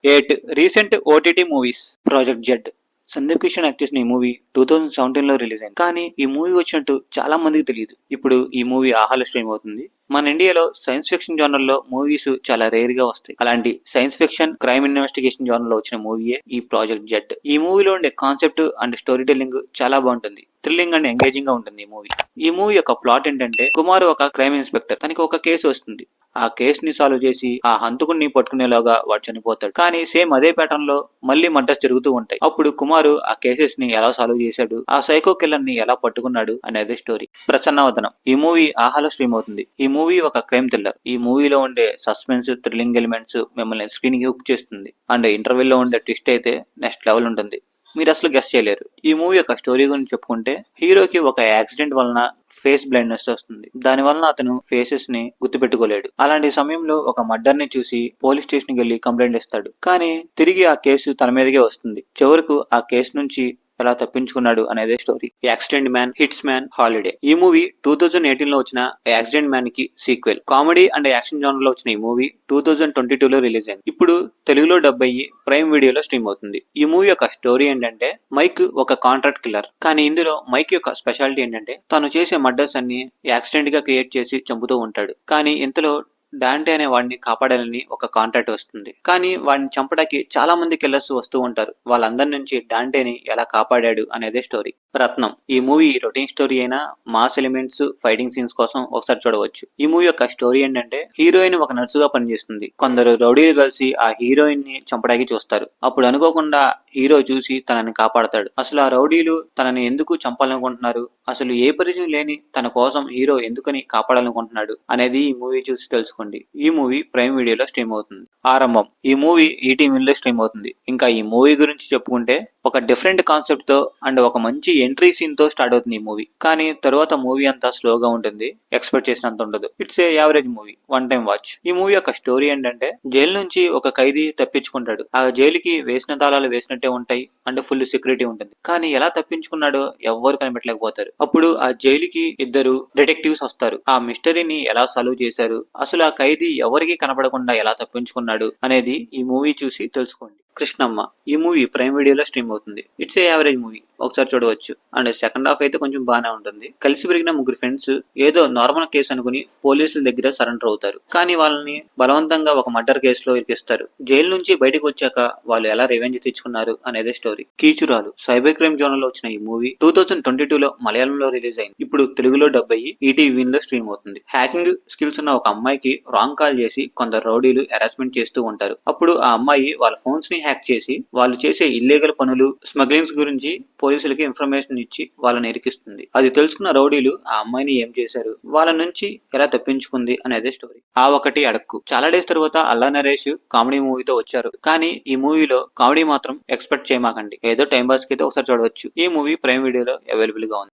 8 recent OTT movies. Project Z. Sandeep Kishan act చేసిన ఈ movie 2017లో release అయింది. కానీ ఈ మూవీ వచ్చినట్టు చాలా మందికి తెలియదు. ఇప్పుడు ఈ మూవీ ఆహాలో స్ట్రీమ్ అవుతుంది. మన ఇండియాలో సైన్స్ ఫిక్షన్ జోనర్ లో మూవీస్ చాలా రేర్ గా వస్తాయి. అలాంటి science fiction crime investigation genre లో వచ్చిన మూవీయే ఈ ప్రాజెక్ట్ జెడ్. ఈ మూవీలో ఉండే కాన్సెప్ట్ అండ్ స్టోరీ టెల్లింగ్ చాలా బాగుంటుంది. థ్రిల్లింగ్ అండ్ ఎంగేజింగ్ గా ఉంటుంది ఈ మూవీ యొక్క ప్లాట్ ఏంటంటే, కుమార్ ఒక క్రైమ్ ఇన్స్పెక్టర్. తనకి ఒక కేసు వస్తుంది. ఆ కేసుని సాల్వ్ చేసి ఆ హంతకుడిని పట్టుకునేలాగా వాడు చనిపోతాడు. కానీ సేమ్ అదే ప్యాటర్న్ లో మళ్ళీ మర్డర్స్ జరుగుతూ ఉంటాయి. అప్పుడు కుమారు ఆ కేసెస్ ని ఎలా సాల్వ్ చేశాడు, ఆ సైకో కిల్లర్ ని ఎలా పట్టుకున్నాడు అనేది స్టోరీ. ప్రసన్నవదనం. ఈ మూవీ ఆహాలో స్ట్రీమ్ అవుతుంది. ఈ మూవీ ఒక క్రైమ్ థ్రిల్లర్. ఈ మూవీలో ఉండే సస్పెన్స్, థ్రిల్లింగ్ ఎలిమెంట్స్ మిమ్మల్ని స్క్రీన్ కి హుక్ చేస్తుంది. అండ్ ఇంటర్వెల్ లో ఉండే ట్విస్ట్ అయితే నెక్స్ట్ లెవెల్ ఉంటుంది. మీరు అసలు గెస్ చేయలేరు. ఈ మూవీ యొక్క స్టోరీ గురించి చెప్పుకుంటే, హీరోకి ఒక యాక్సిడెంట్ వలన ఫేస్ బ్లైండ్నెస్ వస్తుంది. దాని వలన అతను ఫేసెస్ ని గుర్తుపెట్టుకోలేడు. అలాంటి సమయంలో ఒక మర్డర్ ని చూసి పోలీస్ స్టేషన్ కి వెళ్లి కంప్లైంట్ ఇస్తాడు. కానీ తిరిగి ఆ కేసు తన మీదకే వస్తుంది. చివరకు ఆ కేసు నుంచి ఎలా తప్పించుకున్నాడు అనేదే story. Accident man, hits man, holiday. ఈ మూవీ 2018లో వచ్చిన యాక్సిడెంట్ మ్యాన్ కి sequel. Comedy and action genre లో వచ్చిన ఈ మూవీ 2022లో రిలీజ్ అయింది. ఇప్పుడు తెలుగులో డబ్ అయ్యి ప్రైమ్ వీడియోలో స్ట్రీమ్ అవుతుంది. ఈ మూవీ యొక్క స్టోరీ ఏంటంటే, మైక్ ఒక కాంట్రాక్ట్ కిల్లర్. కానీ ఇందులో మైక్ యొక్క స్పెషాలిటీ ఏంటంటే, తను చేసే మర్డర్స్ అన్ని యాక్సిడెంట్ గా క్రియేట్ చేసి చంపుతూ ఉంటాడు. కానీ ఇంతలో డాంటే అనే వాడిని కాపాడాలని ఒక కాంట్రాక్ట్ వస్తుంది. కానీ వాడిని చంపడానికి చాలా మంది కిల్లర్స్ వస్తూ ఉంటారు. వాళ్ళందరి నుంచి డాంటేని ఎలా కాపాడాడు అనేదే స్టోరీ. రత్నం. ఈ మూవీ రొటీన్ స్టోరీ అయినా మాస్ ఎలిమెంట్స్, ఫైటింగ్ సీన్స్ కోసం ఒకసారి చూడవచ్చు. ఈ మూవీ యొక్క స్టోరీ ఏంటంటే, హీరోయిన్ ఒక నర్సుగా పనిచేస్తుంది. కొందరు రౌడీలు కలిసి ఆ హీరోయిన్ ని చంపడానికి చూస్తారు. అప్పుడు అనుకోకుండా హీరో చూసి తనని కాపాడతాడు. అసలు ఆ రౌడీలు తనని ఎందుకు చంపాలనుకుంటున్నారు, అసలు ఏ పరిచయం లేని తన కోసం హీరో ఎందుకని కాపాడాలనుకుంటున్నాడు అనేది ఈ మూవీ చూసి తెలుసుకోండి. ఈ మూవీ ప్రైమ్ వీడియోలో స్ట్రీమ్ అవుతుంది. ఆరంభం. ఈ మూవీ ఈటీవీలో స్ట్రీమ్ అవుతుంది. ఇంకా ఈ మూవీ గురించి చెప్పుకుంటే, ఒక డిఫరెంట్ కాన్సెప్ట్ తో అండ్ ఒక మంచి ఎంట్రీ సీన్ తో స్టార్ట్ అవుతుంది ఈ మూవీ. కానీ తరువాత మూవీ అంతా స్లోగా ఉంటుంది. ఎక్స్పెక్ట్ చేసినంత ఉండదు. It's a average movie, one time watch. ఈ మూవీ యొక్క స్టోరీ ఏంటంటే, జైలు నుంచి ఒక ఖైదీ తప్పించుకుంటాడు. ఆ జైలుకి వేసిన తాళాలు వేసినట్టే ఉంటాయి అండ్ ఫుల్ సెక్యూరిటీ ఉంటుంది. కానీ ఎలా తప్పించుకున్నాడో ఎవ్వరు కనిపెట్టలేకపోతారు. అప్పుడు ఆ జైలుకి ఇద్దరు డిటెక్టివ్స్ వస్తారు. ఆ మిస్టరీని ఎలా సాల్వ్ చేశారు, అసలు ఆ ఖైదీ ఎవరికి కనపడకుండా ఎలా తప్పించుకున్నాడు అనేది ఈ మూవీ చూసి తెలుసుకోండి. కృష్ణమ్మ. ఈ మూవీ ప్రైమ్ వీడియోలో స్ట్రీమ్ అవుతుంది. ఇట్స్ ఏ యావరేజ్ మూవీ, ఒకసారి చూడవచ్చు. అండ్ సెకండ్ హాఫ్ అయితే కొంచెం బాగానే ఉంటుంది. కలిసి పెరిగిన ముగ్గురు ఫ్రెండ్స్ ఏదో నార్మల్ కేసు అనుకుని పోలీసుల దగ్గర సరెండర్ అవుతారు. కానీ వాళ్ళని బలవంతంగా ఒక మర్డర్ కేసులో ఇరికిస్తారు. జైలు నుంచి బయటకు వచ్చాక వాళ్ళు ఎలా రివెంజ్ తెచ్చుకున్నారు అనేదే స్టోరీ. కీచురాలు. సైబర్ క్రైమ్ జోనర్ లో వచ్చిన ఈ మూవీ 2022లో మలయాళంలో రిలీజ్ అయింది. ఇప్పుడు తెలుగులో డబ్ అయ్యి ఈటీవీ లో స్ట్రీమ్ అవుతుంది. హ్యాకింగ్ స్కిల్స్ ఉన్న ఒక అమ్మాయికి రాంగ్ కాల్ చేసి కొందరు రౌడీలు హెరాస్మెంట్ చేస్తూ ఉంటారు. అప్పుడు ఆ అమ్మాయి వాళ్ళ ఫోన్స్ ని హ్యాక్ చేసి వాళ్ళు చేసే ఇల్లీగల్ పనులు, స్మగ్లింగ్స్ గురించి పోలీసులకి ఇన్ఫర్మేషన్ ఇచ్చి వాళ్ళని ఇరికిస్తుంది. అది తెలుసుకున్న రౌడీలు ఆ అమ్మాయిని ఏం చేశారు, వాళ్ళ నుంచి ఎలా తప్పించుకుంది అనేది స్టోరీ. ఆ ఒకటి అడక్కు. చాలా డేస్ తర్వాత అల్లా నరేష్ కామెడీ మూవీతో వచ్చారు. కానీ ఈ మూవీలో కామెడీ మాత్రం ఎక్స్పెక్ట్ చేయమాకండి. ఏదో టైం పాస్ కి అయితే ఒకసారి చూడవచ్చు. ఈ మూవీ ప్రైమ్ వీడియోలో అవైలబుల్ గా ఉంది.